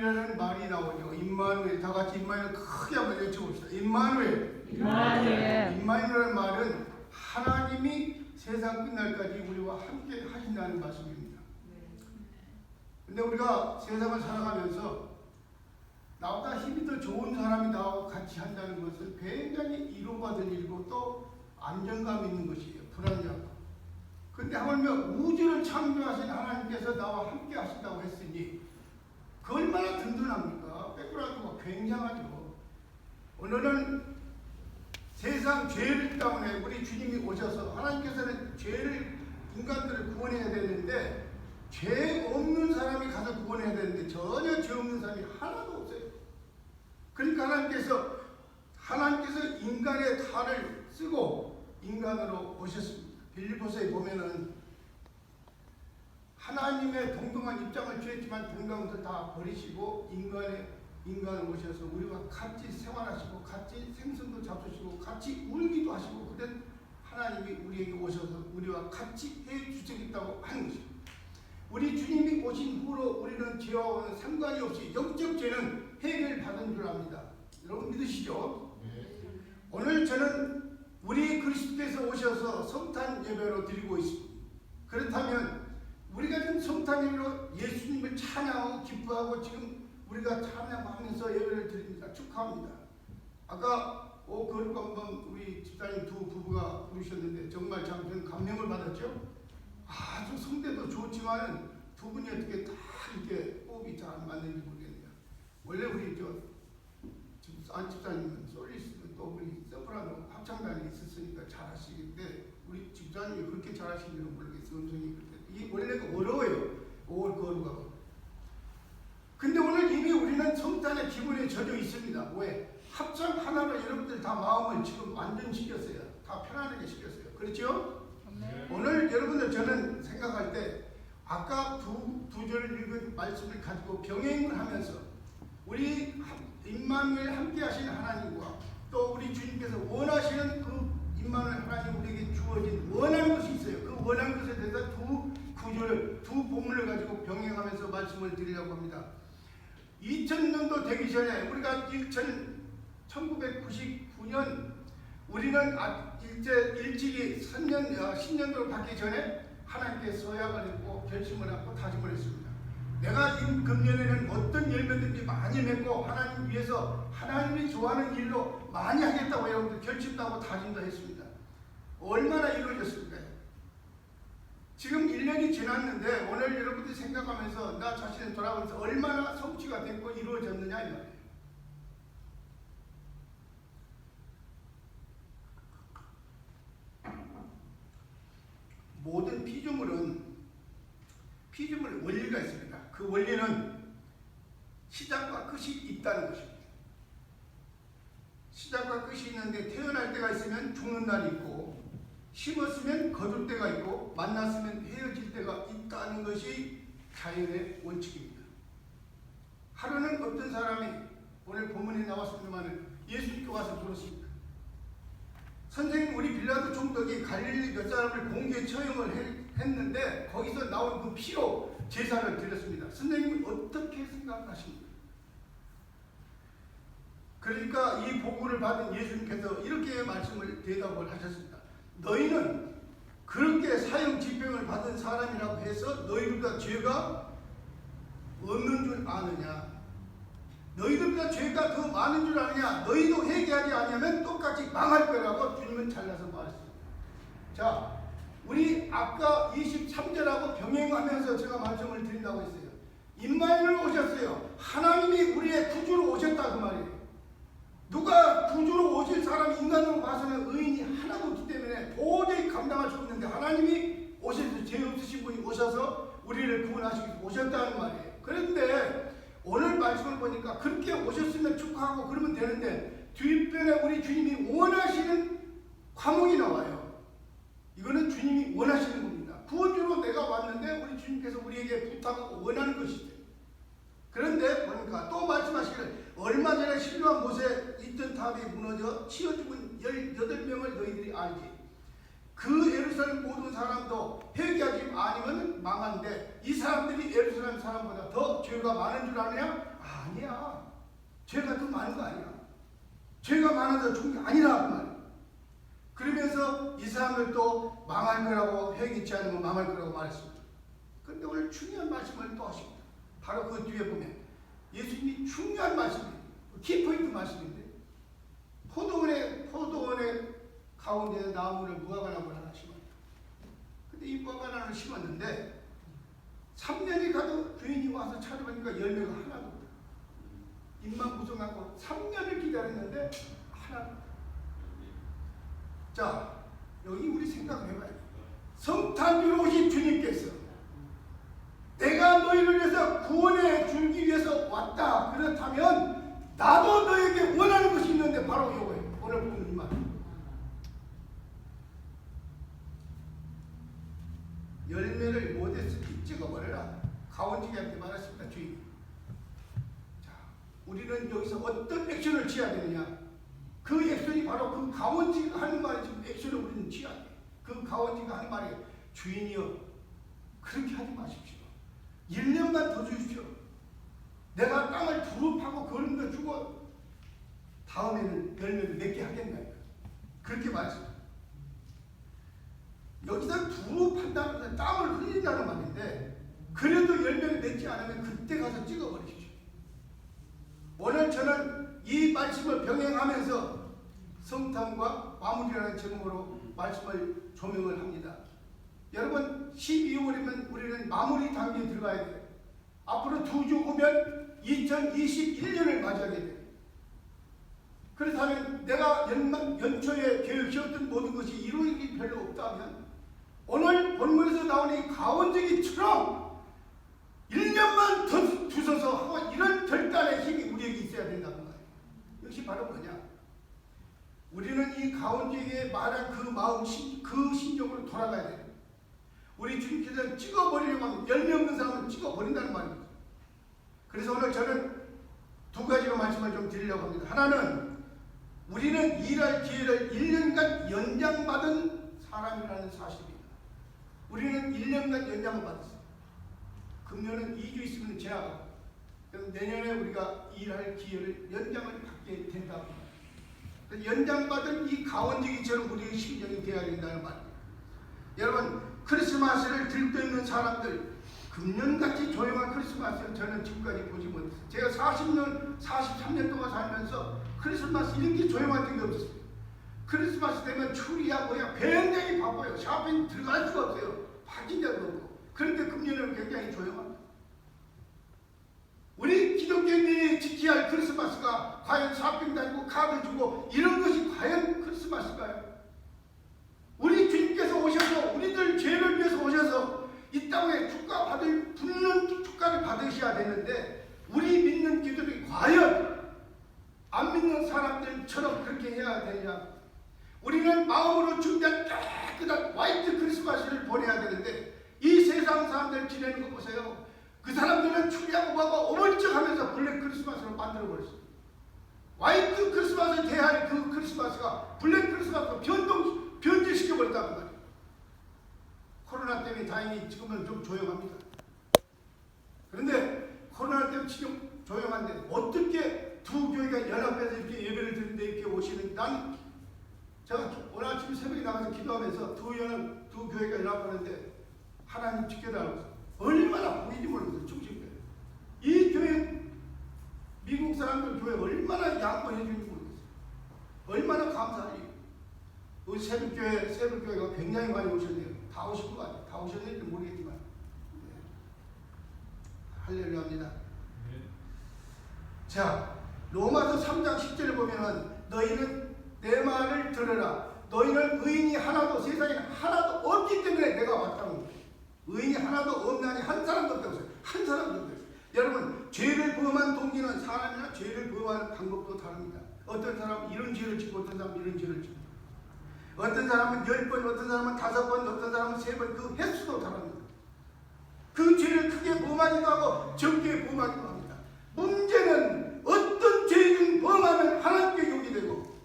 임마누엘이라는 말이 나오죠. 임마누엘. 다 같이 임마누엘 크게 한번 외쳐봅시다. 임마누엘. 임마누엘. 임마누엘이라는 말은 하나님이 세상 끝날까지 우리와 함께 하신다는 말씀입니다. 근데 우리가 세상을 살아가면서 나보다 힘이 더 좋은 사람이 나하고 같이 한다는 것은 굉장히 이로받은 일이고 또 안정감 있는 것이에요. 불안해하고. 근데 하물며 우주를 창조하신 하나님께서 나와 함께 하신다고 했으니 그 얼마나 든든합니까? 백그라운드가 굉장하죠. 오늘은 세상 죄를 때문에 우리 주님이 오셔서 하나님께서는 죄를 인간들을 구원해야 되는데 죄 없는 사람이 가서 구원해야 되는데 전혀 죄 없는 사람이 하나도 없어요. 그러니까 하나님께서 인간의 탈을 쓰고 인간으로 오셨습니다. 빌립보서에 보면은 하나님의 동등한 입장을 취했지만 동등한 것을 다 버리시고 인간을 오셔서 우리와 같이 생활하시고 같이 생선도 잡수시고 같이 울기도 하시고 그런 하나님이 우리에게 오셔서 우리와 같이 해 주시겠다고 하는 것입니다. 우리 주님이 오신 후로 우리는 죄와는 상관이 없이 영적 죄는 해결받은 줄 압니다. 여러분 믿으시죠? 오늘 저는 우리 그리스도께서 오셔서 성탄 예배로 드리고 있습니다. 그렇다면 우리가 지금 성탄 예배로 예수님을 찬양하고 기뻐하고 지금 우리가 찬양하면서 예배를 드립니다. 축하합니다. 아까 그룹 한번 우리 집사님 두 부부가 부르셨는데 정말 참 감명을 받았죠. 아주 성대도 좋지만 두 분이 어떻게 다 이렇게 호흡이 잘 안 맞는지 모르겠네요. 원래 우리 안 집사님은 솔리스트 또 우리 소프라노 합창단이 있었으니까 잘하시는데 우리 집사님이 그렇게 잘하시는지는 모르겠어요. 음성이 그렇게 이게 원래가 어려워요. 거루가. 근데 오늘 이미 우리는 성탄의 기분에 젖어 있습니다. 왜? 합창 하나로 여러분들 다 마음을 지금 완전시켰어요. 다 편안하게 시켰어요. 그렇죠? 네. 오늘 여러분들 저는 생각할 때 아까 두 절을 읽은 말씀을 가지고 병행을 하면서 우리 임마누엘 함께 하시는 하나님과 또 우리 주님께서 원하시는 그 임마누엘 하나님 우리에게 주어진 원하는 것이 있어요. 그 원하는 것에 대해서 두 구절을 두 본문을 가지고 병행하면서 말씀을 드리려고 합니다. 2000년도 되기 전에 우리가 1999년 우리는 일찍이 10년도로 받기 전에 하나님께 서약을 했고 결심을 하고 다짐을 했습니다. 내가 금년에는 어떤 열매든지 많이 맺고 하나님 위해서 하나님이 좋아하는 일로 많이 하겠다고 여러분들 결심도 하고 다짐도 했습니다. 얼마나 이루어졌습니까? 지금 1년이 지났는데 오늘 여러분들이 생각하면서 나 자신을 돌아보면서 얼마나 성취가 됐고 이루어졌느냐 이 말이에요. 모든 피조물은 원리가 있습니다. 그 원리는 시작과 끝이 있다는 것입니다. 시작과 끝이 있는데 태어날 때가 있으면 죽는 날이 있고 심었으면 거둘 때가 있고 만났으면 헤어질 때가 있다는 것이 자연의 원칙입니다. 하루는 어떤 사람이 오늘 본문에 나왔습니다만 예수님께 와서 물었습니다. 선생님, 우리 빌라도 총독이 갈릴리 몇 사람을 공개 처형을 했는데 거기서 나온 그 피로 제사를 드렸습니다. 선생님은 어떻게 생각하십니까? 그러니까 이 보고를 받은 예수님께서 이렇게 대답을 하셨습니다. 너희는 그렇게 사형 집행을 받은 사람이라고 해서 너희들보다 죄가 없는 줄 아느냐? 너희들보다 죄가 더 많은 줄 아느냐? 너희도 회개하지 않으면 똑같이 망할 거라고 주님은 잘라서 말했습니다. 자, 우리 아까 23절하고 병행하면서 제가 말씀을 드린다고 했어요. 임마누엘 오셨어요. 하나님이 우리의 구주로 오셨다 그 말이에요. 누가 구주로 오실 사람이 인간으로 봐서는 의인이 하나도 없기 때문에 도저히 감당할 수 없는데 하나님이 오셔서 죄 없으신 분이 오셔서 우리를 구원하시기 위해서 오셨다는 말이에요. 그런데 오늘 말씀을 보니까 그렇게 오셨으면 축하하고 그러면 되는데 뒷편에 우리 주님이 원하시는 과목이 나와요. 이거는 주님이 원하시는 겁니다. 구원주로 내가 왔는데 우리 주님께서 우리에게 부탁하고 원하는 것이죠. 그런데 보니까 또 말씀하시기를 얼마 전에 실로암 못에 있던 탑이 무너져 치어 죽은 18명을 너희들이 알지. 그 예루살렘 모든 사람도 회개하지 아니면 망한데 이 사람들이 예루살렘 사람보다 더 죄가 많은 줄 아느냐? 죄가 더 많은 거 아니야? 죄가 많아서 좋은 게 아니라 그 말이야. 그러면서 이 사람들도 망할 거라고 회개치 않으면 망할 거라고 말했습니다. 그런데 오늘 중요한 말씀을 또 하십니다. 바로 그 뒤에 보면 예수님이 중요한 말씀이에요. 키포인트 말씀인데 포도원의 가운데 나무를 무화과나무를 하나 심었다. 근데 이 무화과나무를 심었는데 3년이 가도 주인이 와서 찾아보니까 열매가 하나도 없다. 입만 무성하고 3년을 기다렸는데 하나도 없다. 자, 여기 우리 생각을 해봐야 돼. 성탄주로 오신 주님께서 내가 너희를 위해서 구원해 주기 위해서 왔다. 그렇다면 나도 너에게 원하는 것이 있는데 바로 이거예요. 오늘 보는 이 말. 열매를 못했으니 찍어버려라. 가원지기한테 말했습니다. 주인이. 자, 우리는 여기서 어떤 액션을 취해야 되느냐. 그 액션이 바로 그 가원지기가 하는 말이 지금 액션을 우리는 취해야 돼. 그 가원지기가 하는 말이 주인이여 그렇게 하지 마십시오. 1년만 더 주십시오. 내가 땅을 두루 파고 그런 거 주고 다음에는 열매를 맺게 하겠나요? 그렇게 말했습니다. 여기서 두루 판다는 것은 땀을 흘린다는 말인데 그래도 열매를 맺지 않으면 그때 가서 찍어버리십시오. 오늘 저는 이 말씀을 병행하면서 성탄과 마무리라는 제목으로 말씀을 조명을 합니다. 여러분 12월이면 우리는 마무리 단계에 들어가야 돼요. 앞으로 2주 후면 2021년을 맞이하게 돼요. 그렇다면 내가 연초에 계획했던 모든 것이 이루어지기 별로 없다면 오늘 본문에서 나오는 이 가원지기처럼 1년만 더 주셔서 하고 이런 결단의 힘이 우리에게 있어야 된다는 거예요. 이것이 바로 뭐냐? 우리는 이 가원지기에 말한 그 마음, 그 심정으로 돌아가야 돼요. 우리 주님께서는 찍어버리려고 하면 열매 없는 사람은 찍어버린다는 말입니다. 그래서 오늘 저는 두 가지로 말씀을 좀 드리려고 합니다. 하나는 우리는 일할 기회를 1년간 연장받은 사람이라는 사실입니다. 우리는 1년간 연장을 받았어요. 금년은 2주 있으면 지나가고 그럼 내년에 우리가 일할 기회를 연장을 받게 된다고 합니다. 연장받은 이 가원지기처럼 우리의 심정이 되어야 된다는 말입니다. 여러분 크리스마스를 들떠있는 사람들 금년같이 조용한 크리스마스를 저는 지금까지 보지 못했어요. 제가 43년 동안 살면서 크리스마스 이렇게 조용한 적이 없었어요. 크리스마스 되면 추리야 뭐야 굉장히 바빠요. 샤핑 들어갈 수가 없어요. 빠진 적도 없고. 그런데 금년은 굉장히 조용합니다. 우리 기독교인들이 지켜야 할 크리스마스가 과연 샤핑 다니고 카드 주고 이런 것이 과연 크리스마스인가요? 우리 주님께서 오셔서 우리들 죄를 위해서 오셔서 이 땅에 붙는 축가를 받으셔야 되는데 우리 믿는 기독교인이 과연 안 믿는 사람들처럼 그렇게 해야 되냐? 우리는 마음으로 준비한 깨끗한 화이트 크리스마스를 보내야 되는데 이 세상 사람들 지내는 거 보세요. 그 사람들은 추리하고 뭐하고 어물쩍하면서 블랙 크리스마스로 만들어버렸어요. 화이트 크리스마스에 대한 그 크리스마스가 블랙 크리스마스로 변질시켜버렸다는 말이에요. 코로나 때문에 다행히 지금은 좀 조용합니다. 그런데 코로나 때문에 지금 조용한데 어떻게 두 교회가 연합해서 이렇게 예배를 드리는데 이렇게 오시는 난 제가 오늘 아침 새벽에 나가서 기도하면서 두 교회가 연합하는데 하나님 지켜달라고 얼마나 보이지 모르겠어요. 충실교회 이 교회 미국 사람들 교회 얼마나 양보해 주는지 모르겠어요. 얼마나 감사해요. 우리 새벽교회가 굉장히 많이 오셨네요. 다 오신 것 같아요. 다 오셨는지 모르겠지만 네. 할렐루야입니다. 네. 자, 로마서 3장 10절을 보면은 너희는 내 말을 들으라. 너희는 의인이 하나도 세상에 하나도 없기 때문에 내가 왔다는 거예요. 의인이 하나도 없나니 한 사람도 없다고 했어요. 한 사람도 없어요. 여러분 죄를 범한 동기는 사람이나 죄를 범하는 방법도 다릅니다. 어떤 사람은 이런 죄를 짓고 어떤 사람은 이런 죄를 짓고 어떤 사람은 10번, 어떤 사람은 5번, 어떤 사람은 3번 그 횟수도 다릅니다. 그 죄를 크게 범하기도 하고 적게 범하기도 합니다. 문제는 어떤 죄를 범하면 하나님께 욕이 되고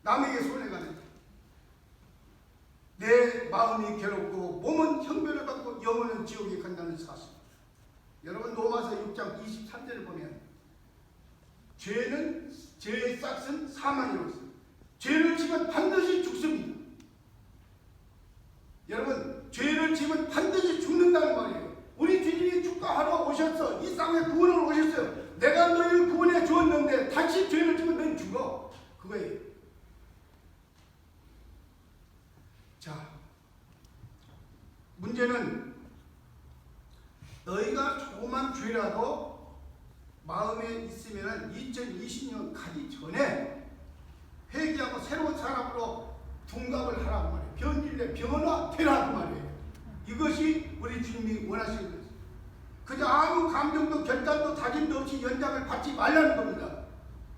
남에게 손해가 된다. 내 마음이 괴롭고 몸은 형벌을 받고 영혼은 지옥에 간다는 사실. 여러분 로마서 6장 23절을 보면 죄의 싹은 사망이라고 했어요. 죄를 지면 반드시 죽습니다. 여러분, 죄를 지면 반드시 죽는다는 말이에요. 우리 주님이 축가하러 오셨어. 이 땅에 구원을 오셨어요. 내가 너희를 구원해 주었는데 다시 죄를 지면 너희 죽어. 그거예요. 자, 문제는 너희가 조그만 죄라도 마음에 있으면 2020년 가기 전에 회개하고 새로운 사람으로 둔갑을 하라고 말이에요. 변질내 변화되라고 말이에요. 이것이 우리 주님이 원하시는 거예요. 그저 아무 감정도 결단도 다짐도 없이 연장을 받지 말라는 겁니다.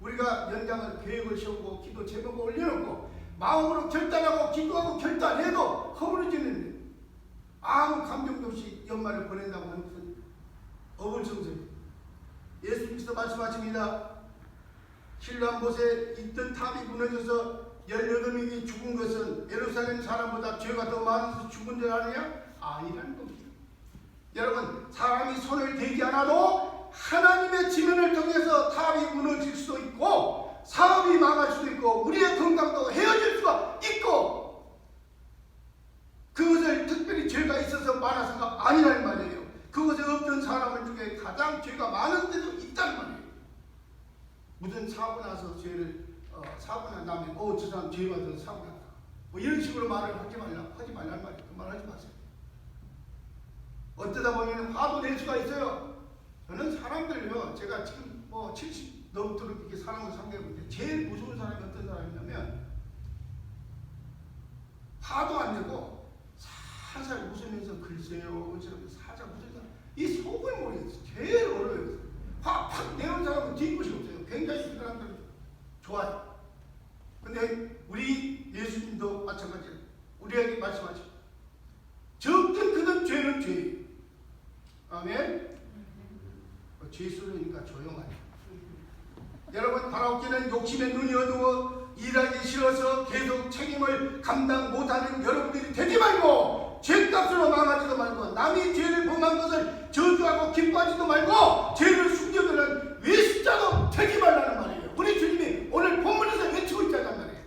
우리가 연장을 계획을 세우고 기도 제목을 올려놓고 마음으로 결단하고 기도하고 결단해도 허물어지는데 아무 감정도 없이 연말을 보낸다고 하는 것은 어불성설입니다. 예수님께서 말씀하십니다. 신랑못에 있던 탑이 무너져서 18명이 죽은 것은 예루살렘 사람보다 죄가 더 많아서 죽은 줄 아느냐? 아니라는 겁니다. 여러분, 사람이 손을 대지 않아도 하나님의 지면을 통해서 탑이 무너질 수도 있고 사업이 망할 수도 있고 우리의 건강도 헤어질 수가 있고 그것을 특별히 죄가 있어서 많아서가 아니라는 말이에요. 그것에 없던 사람을 중에 가장 죄가 많은 데도 있다는 말이에요. 무슨 사고 나서 죄를 사고 난 다음에 저 사람 죄가 더 사고 났다 뭐 이런 식으로 말을 하지 말란 말이에요. 그 말 하지 마세요. 어쩌다 보면 화도 낼 수가 있어요. 저는 사람들요, 제가 지금 70 넘도록 이렇게 사람을 상대해볼 때 제일 무서운 사람이 어떤 사람이냐면 화도 안 내고 살살 웃으면서 글쎄요 살짝 웃으면서 이 속을 모르겠어요. 제일 어려워요. 화 팍 내는 사람은 뒤끝이 없어요. 굉장히 그 사람들은 좋아요. 근데 우리 예수님도 마찬가지예요. 우리에게 말씀하죠. 적든 그든 죄는 죄예요. 아멘. 죄 소리니까 조용하네. 여러분, 바라옵기는 욕심의 눈이 어두워 일하기 싫어서 계속 책임을 감당 못하는 여러분들이 되지 말고 죄값으로 망하지도 말고 남이 죄를 범한 것을 저주하고 기뻐하지도 말고 죄를 숨겨두는 외식자도 되지 말라는 말이에요. 우리 주님이 오늘 본문에서 외치고 있다는 말이에요.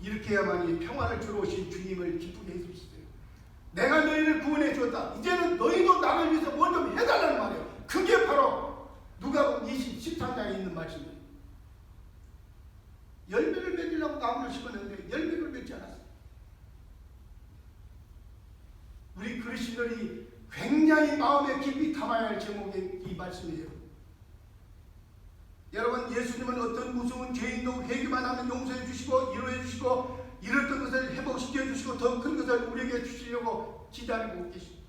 이렇게 해야만이 평화를 주러 오신 주님을 기쁘게 해주시죠. 내가 너희를 구원해 주었다. 이제는 너희도 나를 위해서 뭐 좀 해달라는 말이에요. 그게 바로 누가복음 13장에 있는 말씀이에요. 열매를 맺으려고 나무를 심었는데 열매를 맺지 않았어요. 우리 그리스도인이 굉장히 마음에 깊이 담아야 할 제목의 이 말씀이에요. 여러분, 예수님은 어떤 무서운 죄인도 회개만 하면 용서해 주시고 위로해 주시고 잃었던 것을 회복시켜 주시고 더 큰 것을 우리에게 주시려고 기다리고 계십니다.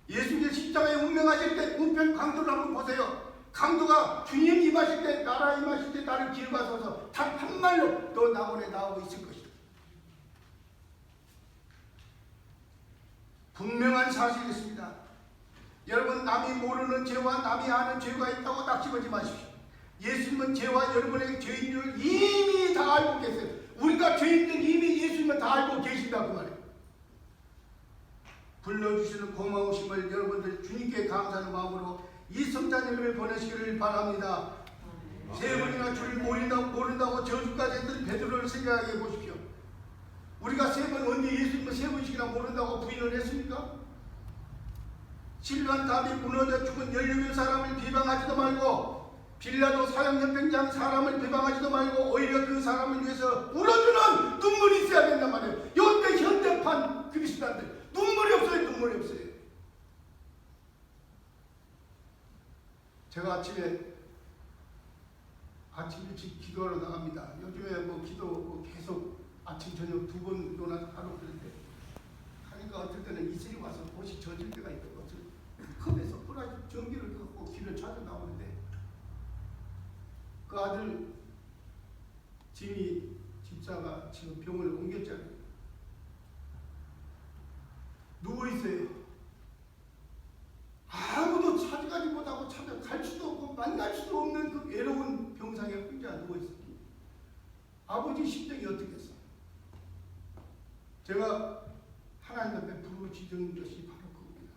예수님의 십자가에 운명하실 때 우편 강도를 한번 보세요. 강도가 주님 임하실 때, 나라 임하실 때 나를 기억하소서 단 한말로 너 나원에 나오고 있을 것이다. 분명한 사실이었습니다. 여러분, 남이 모르는 죄와 남이 아는 죄가 있다고 낙심하지 마십시오. 예수님은 죄와 여러분의 죄인을 이미 다 알고 계세요. 우리가 죄인들 이미 예수님은 다 알고 계신다고 말해요. 불러주시는 고마우심을 여러분들 주님께 감사하는 마음으로 이 성자님을 보내시기를 바랍니다. 세 번이나 주를 모른다고 저주까지 했던 베드로를 생각해 보십시오. 우리가 세 번 언제 예수님을 세 번씩이나 모른다고 부인을 했습니까? 실로암 담이 무너져 죽은 16명 사람을 비방하지도 말고 빌라도 사형연병장 사람을 비방하지도 말고 오히려 그 사람을 위해서 울어주는 눈물이 있어야 된단 말이에요. 요때 현대판 그리스도인들 눈물이 없어요. 눈물이 없어요. 제가 아침에 아침 일찍 기도하러 나갑니다. 요즘에 기도 계속 아침 저녁 2번 일어나서 하루 그런데 하니까 어떨 때는 이슬이 와서 옷이 젖을 때가 있고 컵에서 뿌라지 전기를 걷고 길을 찾아 나오는데 그 아들 짐이 집사가 지금 병원을 옮겼잖아요. 누워있어요. 아무도 찾아가지 못하고 찾아갈 수도 없고 만날 수도 없는 그 외로운 병상에 혼자 누워있습니다. 아버지 심정이 어떻겠어요? 제가 하나님 앞에 부르짖은 것이 바로 그겁니다.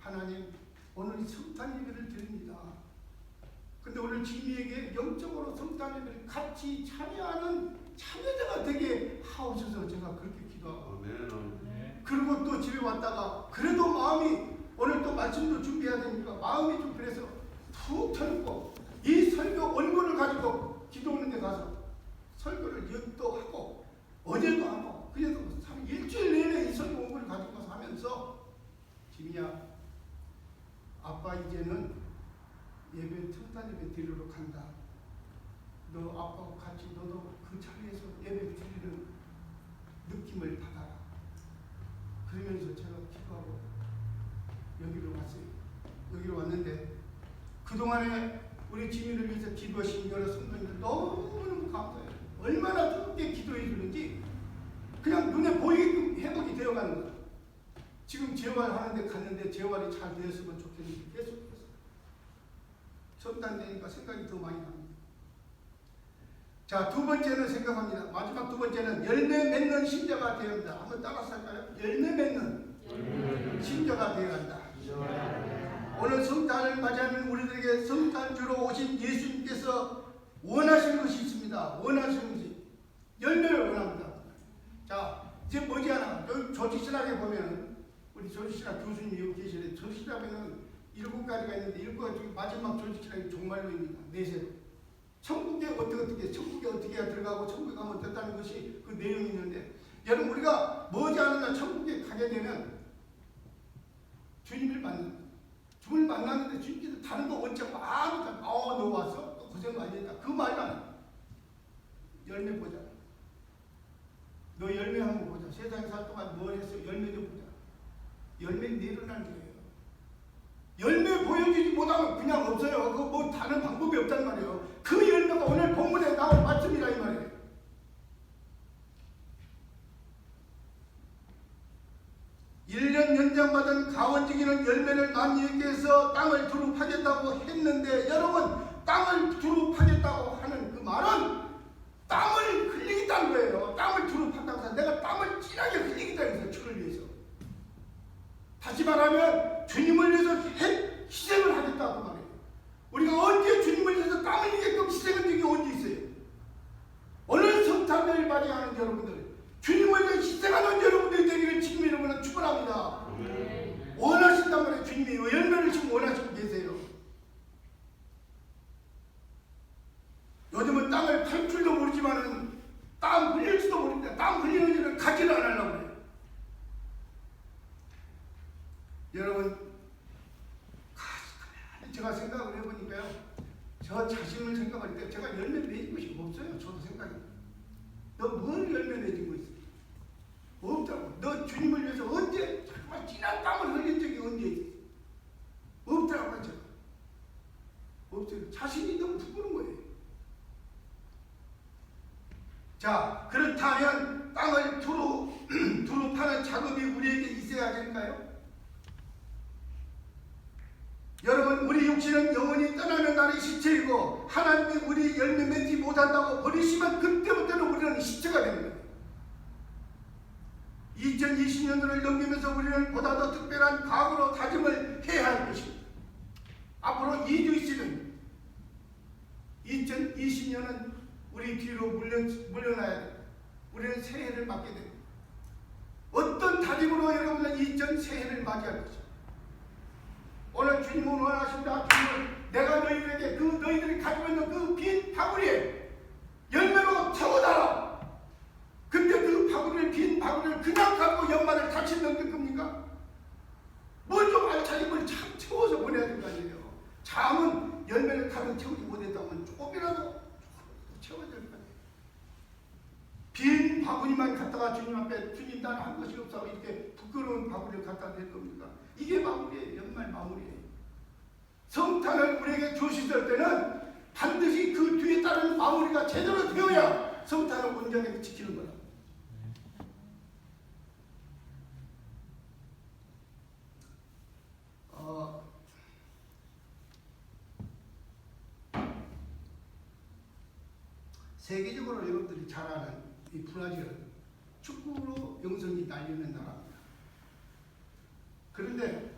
하나님, 오늘 성탄 예배를 드립니다. 근데 오늘 지미에게 영적으로 성탄 예배를 같이 참여하는 참여자가 되게 하옵소서. 제가 그렇게 기도하고 그리고 또 집에 왔다가 그래도 마음이 오늘 또 말씀도 준비해야 되니까 마음이 좀 그래서 푹 터놓고 이 설교 원고를 가지고 기도 오는 데 가서 설교를 또 하고 어제도 하고 그래서 일주일 내내 이 설교 원고를 가지고 가서 하면서 지미야 아빠 이제는 예배 성탄 예배 드리러 간다. 너 아빠하고 같이 너도 그 자리에서 예배 드리는 느낌을 받아라. 그러면서 제가 기도하고 여기로 왔어요. 여기로 왔는데 그동안에 우리 지민을 위해서 기도하신 여러 성도님들 너무너무 감사해요. 얼마나 뜨겁게 기도해 주는지 그냥 눈에 보이게끔 회복이 되어가는 거예요. 지금 재활하는데 갔는데 재활이 잘 되었으면 좋겠는데 계속해서 성탄되니까 생각이 더 많이 납니다. 자, 두 번째는 생각합니다. 마지막 두 번째는 열매 맺는 신자가 되어야 한다. 한번 따라서 할까요? 열매 맺는 신자가 되어야 한다. 오늘 성탄을 맞이하는 우리들에게 성탄주로 오신 예수님께서 원하시는 것이 있습니다. 원하시는 것이 열매를 원합니다. 자, 이제 머지않아 여기 조지신학에 보면 우리 조지신학 교수님이 여기 계시는데 조지신학에는 7가지가 있는데 7가지 중에 마지막 조지신학이 종말론입니다. 내세로. 천국에 어떻게 들어가고 천국에 가면 됐다는 것이 그 내용이 있는데 여러분 우리가 머지않아 천국에 가게 되면 주님을 만납니다. 주님을 만났는데 주님께서 다른 거 원치 않고 아무튼 너 왔어? 고생 많이 했다. 그 말이 아니야. 열매 보자. 너 열매 한번 보자. 세상에 살 동안 뭘 했어? 열매 좀 보자. 열매 내려나는 거예요. 열매 보여주지 못하면 그냥 없어요. 그거 뭐 다른 방법이 없단 말이에요. 그 열매가 오늘 본문에 나온 말씀이라 이 말이에요. (1년) 연장받은 가원지기는 열매를 많이 얻게 해서 땅을 두릅하겠다고 했는데 여러분 땅을 두릅하겠다고 하는 그 말은 땀을 흘리겠다는 거예요. 땀을 두릅한다고 해서 내가 땀을 진하게 흘리겠다는 거예요. 주를 위해서. 다시 말하면 주님을 위해서 희생을 하겠다고 말해요. 우리가 언제 주님을 위해서 땀 흘리게끔 희생한 적이 언제 있어요? 오늘 성탄을 맞이하는 여러분들 주님을 위해 희생하는 여러분들이 되기를 지금 여러분은 축원합니다. 원하신단 말이에요. 주님이 열매를 지금 원하시고 계세요. 요즘은 땅을 팔 줄도 모르지만은 땀 흘릴지도 모릅니다. 땀 흘리는 일을 가지를 안 하려고 해요. 여러분 제가 생각을 해보니까요. 저 자신을 생각할 때 제가 열매 맺은 것이 없어요. 저도 생각이. 너 뭘 열매 맺은 거 있어? 없다고. 너 주님을 위해서 언제 정말 진한 땀을 흘린 적이 언제 있어? 없더라고요. 제가. 없어요. 자신이 너무 부끄러운 거예요. 자, 그렇다면 땅을 두루 파는 작업이 우리에게 있어야 될까요? 여러분 우리 육신은 영원히 떠나는 날의 시체이고 하나님이 우리 열매 맺지 못한다고 버리시면 그때부터는 우리는 시체가 됩니다. 2020년도를 넘기면서 우리는 보다 더 특별한 각오로 다짐을 해야 할 것입니다. 앞으로 2주 있으면 2020년은 우리 뒤로 물러나야 됩니다. 우리는 새해를 맞게 됩니다. 어떤 다짐으로 여러분은 2000새해를 맞이할 것입니다. 오늘 주님은 원하십니다. 주님은 내가 너희들에게 그 너희들이 가지고 있는 그 빈 바구니에 열매로 채워달라. 근데 그 빈 바구니를 그냥 갖고 연말을 같이 넘길 겁니까? 뭘 좀 알차게 뭘 참 채워서 보내야 될 거 아니에요. 잠은 열매를 가득 채우지 못했다면 조금이라도 채워야 될 거 아니에요. 빈 바구니만 갖다가 주님 앞에 주님 나는 한 것이 없어 이렇게 부끄러운 바구니를 갖다 댈 겁니까? 이게 마무리예요. 연말 마무리예요. 성탄을 우리에게 주셨을 때는 반드시 그 뒤에 따른 마무리가 제대로 되어야 성탄을 온전하게 지키는 거다. 세계적으로 여러분들이 잘 아는 이 브라질 축구로 명성이 날리는 나라입니다. 그런데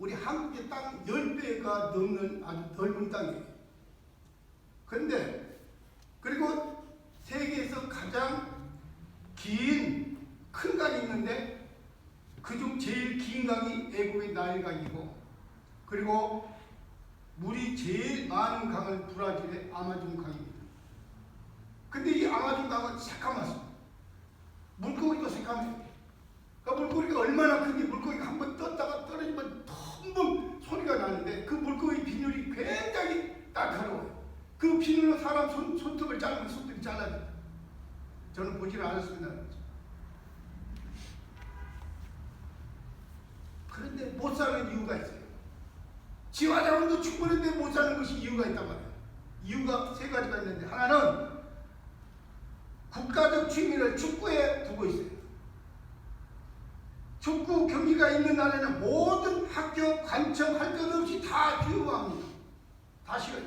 우리 한국의 땅 10배가 넘는 아주 넓은 땅이에요. 그런데 그리고 세계에서 가장 긴 큰 강이 있는데 그중 제일 긴 강이 애국의 나일강이고, 그리고 물이 제일 많은 강은 브라질의 아마존 강입니다. 근데 이 아마존 강은 새까맣습니다. 물고기도 새까매요. 그 물고기가 얼마나 큰지, 물고기가 한번 떴다가 떨어지면 텅벙 소리가 나는데 그 물고기 비늘이 굉장히 날카로워요. 그 비늘로 사람 손톱을 자르면 손톱이 잘라져요. 저는 보질 않았습니다. 그런데 못 사는 이유가 있어요. 지화자원도 충분한데 못 사는 것이 이유가 있단 말이에요. 이유가 세 가지가 있는데, 하나는 국가적 취미를 축구에 두고 있어요. 축구 경기가 있는 날에는 모든 학교, 관청 할 것 없이 다 휴무합니다. 다 쉬어요.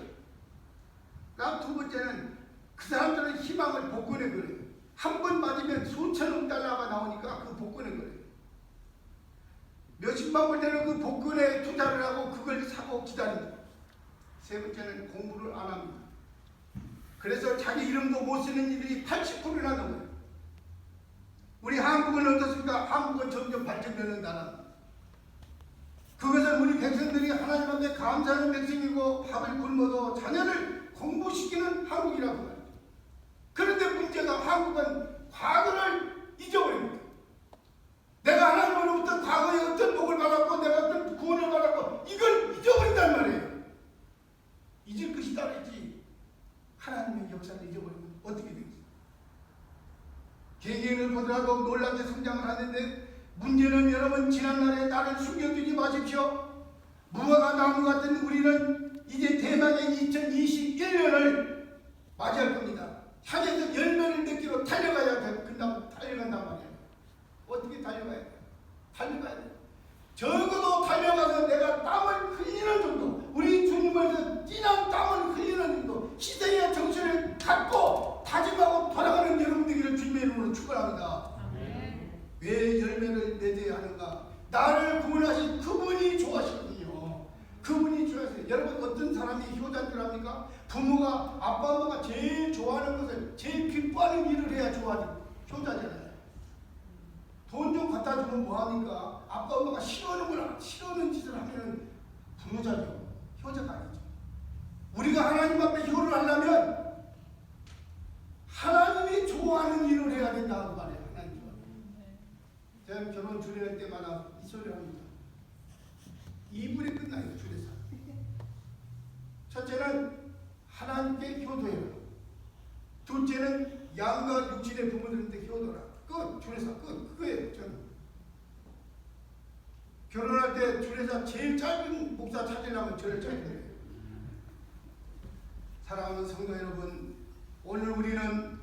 그다음 두 번째는 그 사람들은 희망을 복권에 걸어요. 한 번 맞으면 수천억 달러가 나오니까 그 복권에 걸어요. 몇십만 불 되는 그 복권에 투자를 하고 그걸 사고 기다립니다. 세 번째는 공부를 안 합니다. 그래서 자기 이름도 못 쓰는 일이 80%나 넘어요. 우리 한국은 어떻습니까? 한국은 점점 발전되는 나라입니다. 그것은 우리 백성들이 하나님 앞에 감사하는 백성이고 밥을 굶어도 자녀를 공부시키는 한국이라고 말합니다. 그런데 문제가 한국은 과거를 잊어버립니다. 내가 하나님으로부터 과거에 어떤 복을 받았고 내가 어떤 구원을 받았고 이걸 잊어버린단 말이에요. 잊을 것이 따르지 하나님의 역사를 잊어버리면 어떻게 되겠어요? 개개인을 보더라도 놀랍게 성장을 하는데, 문제는 여러분, 지난날에 나를 숨겨두지 마십시오. 무화과 나무 같은 우리는 이제 대망의 2021년을 맞이할 겁니다. 향해서 열매를 맺기로 달려가야 된다고 달려간단 말이에요. 어떻게 달려가야 돼요? 달려가야 돼요. 적어도 달려가서 내가 땀을 흘리는 정도, 우리 주님을 뛰는 땀을 흘리는 정도 희생의 정신을 갖고 다짐하고 돌아가는 여러분 되기를 주님의 이름으로 축원합니다. 왜 열매를 맺어야 하는가? 나를 구원하신 그분이 좋아하시거든요. 그분이 좋아하세요. 여러분, 어떤 사람이 효자인 줄 압니까? 부모가, 아빠 엄마가 제일 좋아하는 것을, 제일 기뻐하는 일을 해야 좋아하는 효자잖아요. 돈 좀 갖다 주면 뭐합니까? 아빠 엄마가 싫어하는 짓을 하면 불효자죠. 효자가 아니죠. 우리가 하나님 앞에 효를 하려면 하나님이 좋아하는 일을 해야 된다는 말이에요. 하나님 좋아하는. 제가 결혼 주례할 때마다 이 소리를 합니다. 2분에 끝나요. 주례사. 첫째는 하나님께 효도해라. 둘째는 양과 육신의 부모들한테 효도라. 끝. 주례사 끝. 그거예요. 저는 결혼할 때 주례사 제일 짧은 목사 찾으려면 저를 찾아야 사랑하는 성도 여러분, 오늘 우리는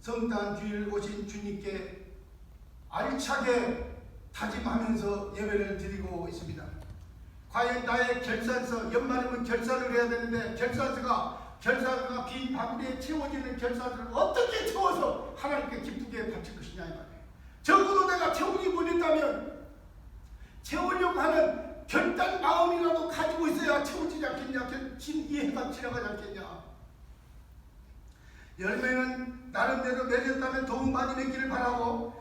성탄 주일 오신 주님께 알차게 다짐하면서 예배를 드리고 있습니다. 과연 나의 결산서, 연말이면 결산을 해야 되는데 결산서가 빈 바구니에 채워지는 결산서를 어떻게 채워서 하나님께 기쁘게 바칠 것이냐 이 말이에요. 적어도 내가 채우기 못했다면 채우려고 하는 결단 마음이라도 가지고 있어야 채워지지 않겠냐, 이해가 지나가지 않겠냐. 열매는 나름대로 맺었다면 더욱 많이 맺기를 바라고,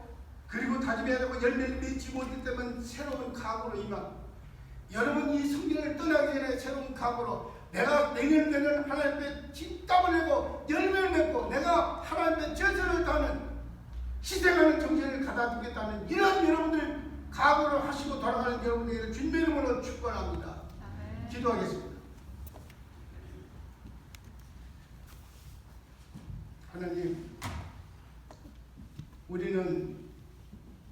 그리고 다짐해야 되고, 열매를 맺지 못했다면 새로운 각오로 임하고, 여러분 이 성경을 떠나기 전에 새로운 각오로 내가 내년 하나님 앞에 진땀을 내고 열매를 맺고 내가 하나님 앞에 최선을 다하는 희생하는 정신을 가다두겠다는 이런 여러분들 각오를 하시고 돌아가는 여러분에게 주님의 이름으로 축원합니다. 기도하겠습니다. 하나님, 우리는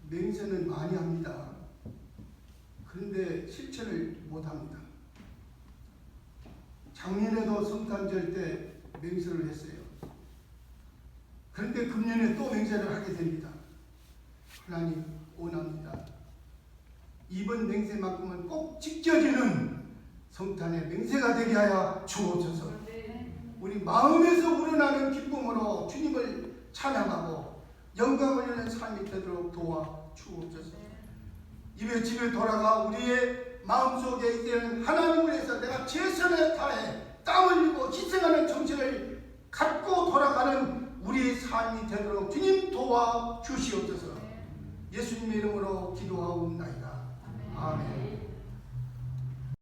맹세는 많이 합니다. 그런데 실천을 못합니다. 작년에도 성탄절 때 맹세를 했어요. 그런데 금년에 또 맹세를 하게 됩니다. 하나님 원합니다. 이번 맹세만큼은 꼭 지켜지는 성탄의 맹세가 되게 하여 주옵소서. 우리 마음에서 우러나는 기쁨으로 주님을 찬양하고 영광을 여는 삶이 되도록 도와 주옵소서. 집에 돌아가 우리의 마음속에 이제는 하나님을 위해서 내가 최선을 다해 땀 흘리고 희생하는 정신을 갖고 돌아가는 우리의 삶이 되도록 주님 도와주시옵소서. 예수님의 이름으로 기도하옵나이다. 아멘.